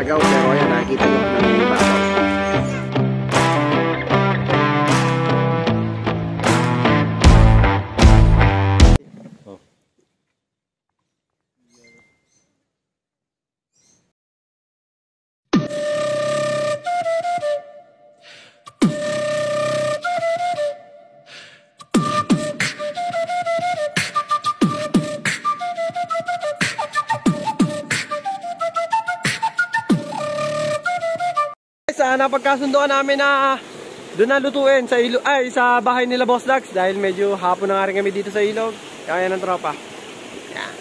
umagaw, pero ayan, nakikita nyo ng iba. Napagkasundoan namin na doon na lutuin sa ilog, sa bahay nila Boss Dax, dahil medyo hapon na nga rin kami dito sa ilog, kaya ng tropa. Yan.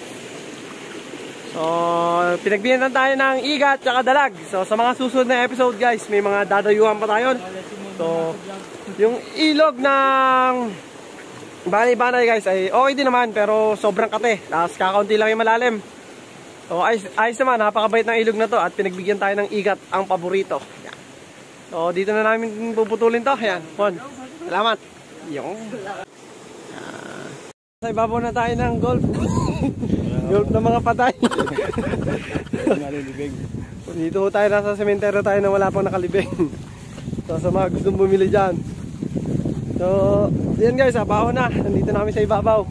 So, pinagbigyan tayo ng igat at dalag. So, sa mga susunod na episode guys, may mga dadayuhan pa tayo. So, yung ilog ng Banay-Banay guys ay okay din naman, pero sobrang kate. Tapos kakaunti lang yung malalim. So, ayos naman, napakabait ng ilog na to at pinagbigyan tayo ng igat, ang paborito. So, dito na namin puputulin to. Ayan, Pon. Salamat. Yung. Sa ibabaw na tayo ng golf. Golf na mga patay. Dito tayo nasa sementeryo tayo na wala pang nakalibing. So, sa mga gustong bumili dyan. So, yan guys, baho na. Nandito namin sa ibabaw.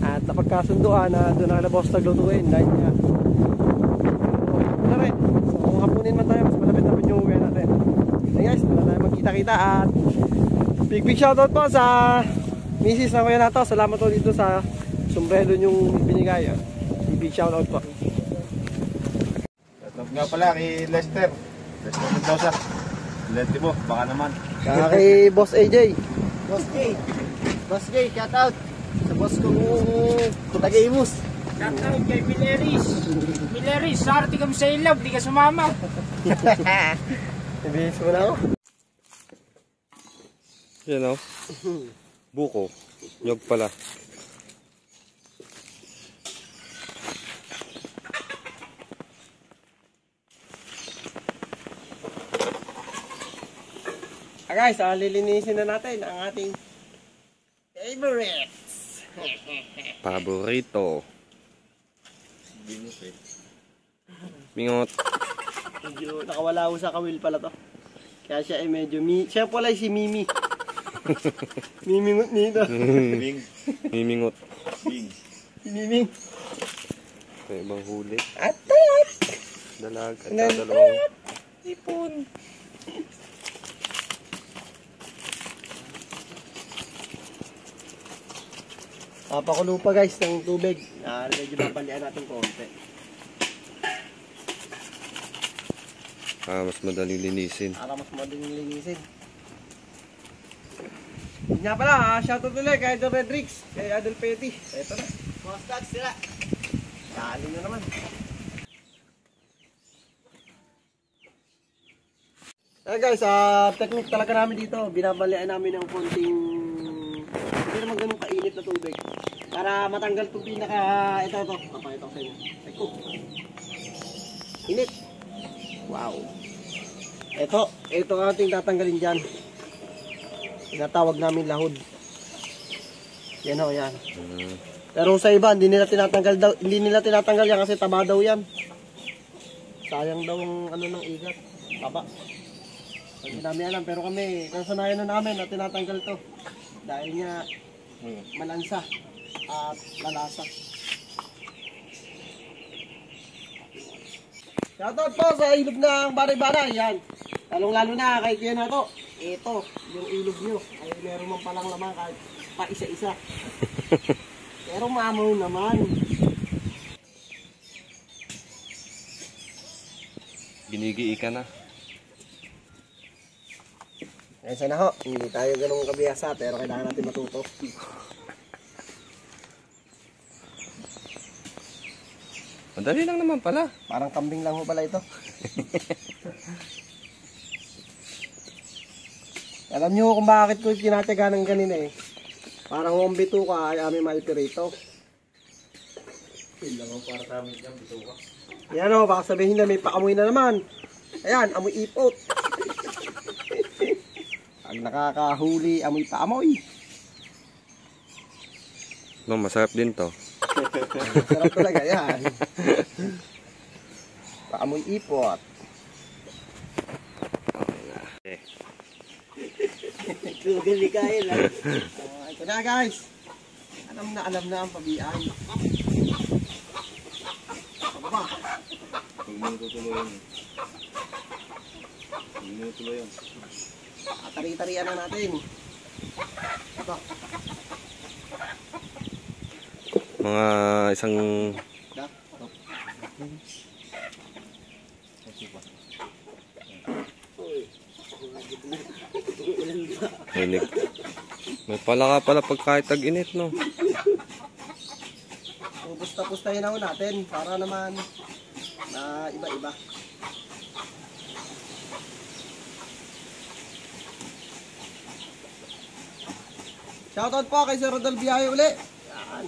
At napagkasunduan na doon na boss naglutuin. Dahil niya. So, rin. So, kung hapunin man tayo, mas malapit-lapit yung uwi natin. Hey guys, wala tayo magkita-kita at big shoutout po sa misis na kuya nato. Salamat po dito sa sombrero nyong binigay. Big shoutout po. Shoutout nga pala kay Lester Mendoza. Lenti mo, baka naman. Kay Boss AJ. Boss J, shoutout sa boss kong Kutagaimus. Shoutout kay Mileris, sarti kami sa ilog, di ka sumama. Ibigis mo na ako. Yan o. Buko. Nyog pala. Guys, lilinisin na natin ang ating favorites. Paborito. Bingot. Medyo nakawala ko sa kawil pala to. Kaya siya ay medyo siya pala si Mimi. Mimingot nito. Mimingot. Miming. May ibang huli. Atat! Dalag at dalawang ipon. Papakulo pa guys ng tubig. Medyo babalian natin konti. mas madaling linisin. Para mas madaling linisin. Nga pala, shoutout ulit kay Idol Redrix, kay Idol Petty. Ito na. Boss Dax sila. Dali na naman. Guys, technique talaga namin dito. Binabalian namin ng konting, hindi naman ganun kainit na tubig. Para matanggal itong pinaka, ito. Papakita ko sa inyo. Eko. Init. Wow. Ito ang ating tatanggalin dyan. Tinatawag namin lahod. Yan o, yan. Pero sa iba, hindi nila tinatanggal yan kasi taba daw yan. Sayang daw ang ano ng igat. Taba. Hindi namin alam, pero kami, nasanayan na namin na tinatanggal to. Dahil nga, malansa at malasa. Shoutout po sa ilog ng Banay-Banay. Yan. Lalong-lalo na kay Kuya na to. Ito, yung ilog nyo. Ay meron man palang laman kahit pa isa-isa. Pero maamaw naman. Ginigii ka na. Ay sana ho, hindi tayo ganun kabihasa pero kailangan natin matuto. Madali lang naman pala. Parang kambing lang ho pala ito. Alam nyo kung bakit ko tinatyaga ng ganina eh. Parang home bituka ay aming maipirito. Lang ako para sa amin dyan, bituka. Yan o, baka sabihin na may paamoy na naman. Ayan, amoy ipot. Pag nakakahuli, amoy paamoy. No, masarap din to. Sarap talaga yan. Paamoy ipot. Google ni Kyle lang. Ito na guys. Alam na ang pabiay. Pababa. Huwag mo tutuloy yun. Tari-tarian na natin. Ito. Mga isang may palaka pala pag kahit tag-init, no? Pupusta-pustahin na natin para naman na iba-iba. Shoutout po kay Sir Rodel Biyahe uli. Yan.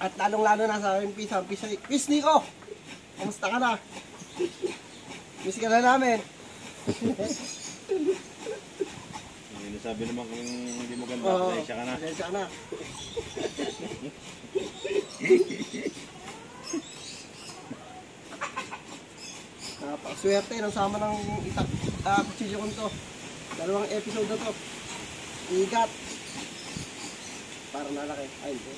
At lalong-lalo na sa aking Peace Nico! Kamusta ka na? Miss ka na namin. Hindi nasabi naman kung hindi mo ganda. Oo, Pasensya ka na. pasensya ka na. Napakaswerte ng sama ng kutsilyo ko nito. 2 episode na to. Igat. Parang nalaki. Ay, hindi.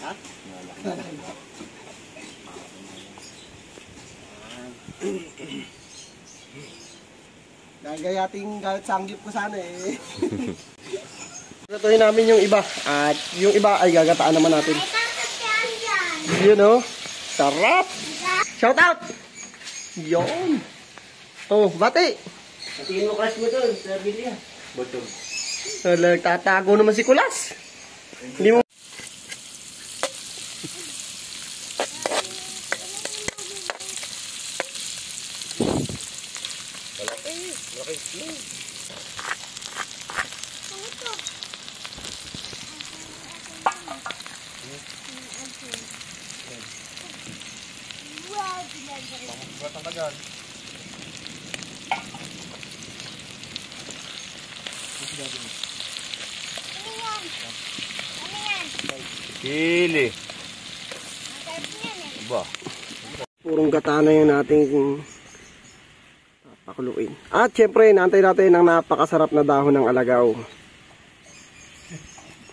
Ha? Nalaki. Gagayating galit sanggip ko sana eh. Lutuin namin yung iba. At yung iba ay gagataan naman natin. Yun o. Sarap. Shout out. Yun. Oh, bati. Tingin mo crush mo doon sa bilya. Botog. Tatago naman si Kulas. Hindi mo. Sili. Ba. Purong gata na yung nating pakuluin. At syempre, naantay natin ang napakasarap na dahon ng alagaw.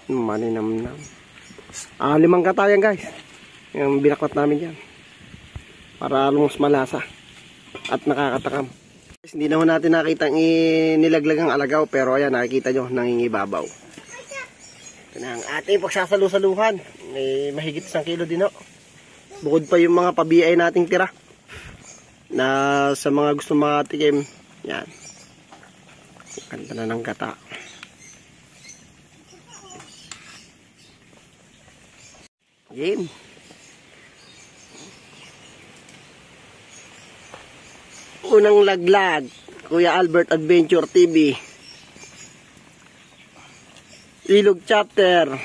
Maninamnam. 5 gata yan guys. Yung binaklat namin yan. Para lumos malasa. At nakakatakam. Hindi naman natin nakita nilaglag ang alagaw. Pero ayan, nakikita nyo, nangingibabaw. Ito na ang ating pagsasalu-saluhan. May mahigit 1 kilo din o. Bukod pa yung mga pabiay nating tira. Na sa mga gusto makatikim. Yan. Ganda na ng gata. Game. Unang laglag. Kuya Albert Adventure TV. Ilog Chapter.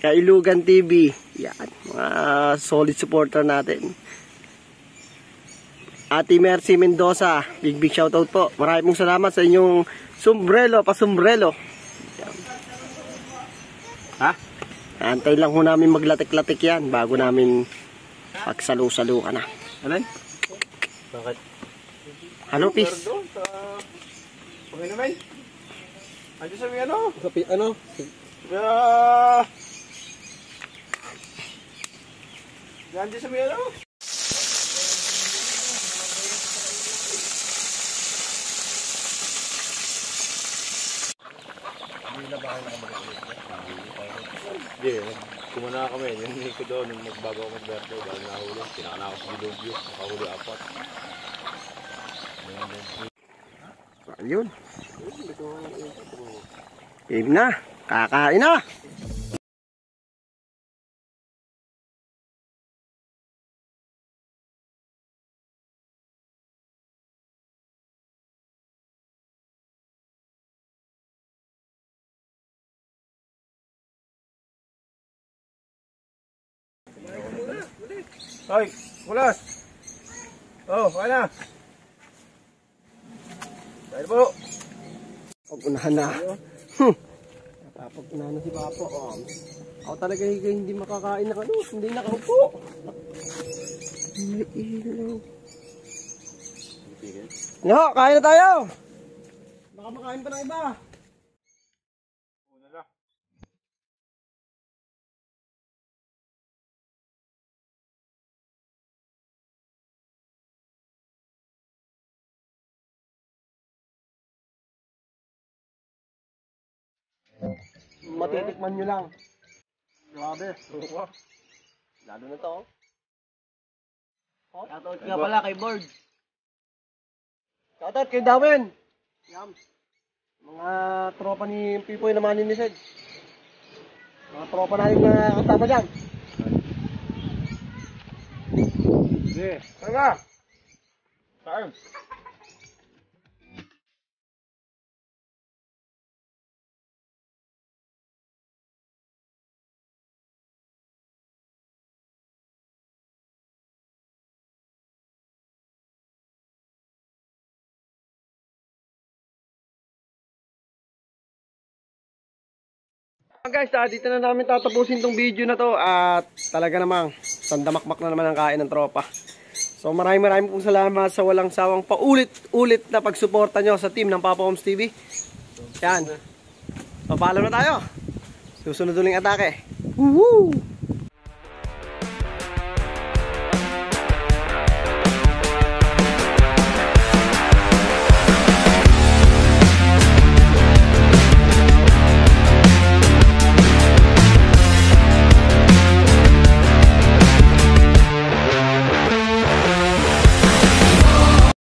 Kailugan TV. Yan. Mga solid supporter natin. Ate Mercy Mendoza. Big shoutout po. Maraming salamat sa inyong pasumbrelo. Ha? Antay lang ho namin maglatik-latik yan bago namin pagsalu-salu ka na. Alay? Bakit? Hello, peace. Okay naman. Andiyo sa ano? Ano? Andiyo sa ano? Hindi na ba kayo nakabalik? Hindi, kumuna kami. Yung ko doon, nung magbago ako mag-birthday, dahil nahuli. Pinakana ako sa Dilubyo, nakahuli 4. Ayun. Game na. Kakain na. Hoy, Kulas! Oh, kaya na! Dahil po! Pag-unahan na. Napapag-unahan na si Papo. Ako talaga hindi makakain na hindi nakaupo. No, kain na tayo. Baka makain pa ng iba. Matitikman nyo lang. Grabe. Lalo na to. Shoutout nga pala kay Board. Shoutout kay Darwin. Yum. Mga tropa ni Pipoy na maninisid. Mga tropa natin na kasama dyan. Sige. Tanga. Saan? Guys, dito na namin tatapusin tong video na to at talaga namang sandamakmak na naman ang kain ng tropa. So maraming pong salamat sa walang sawang paulit-ulit na pagsuporta nyo sa team ng Papa Homes TV. Yan. Papalo na tayo. Susunod uling atake. Woohoo!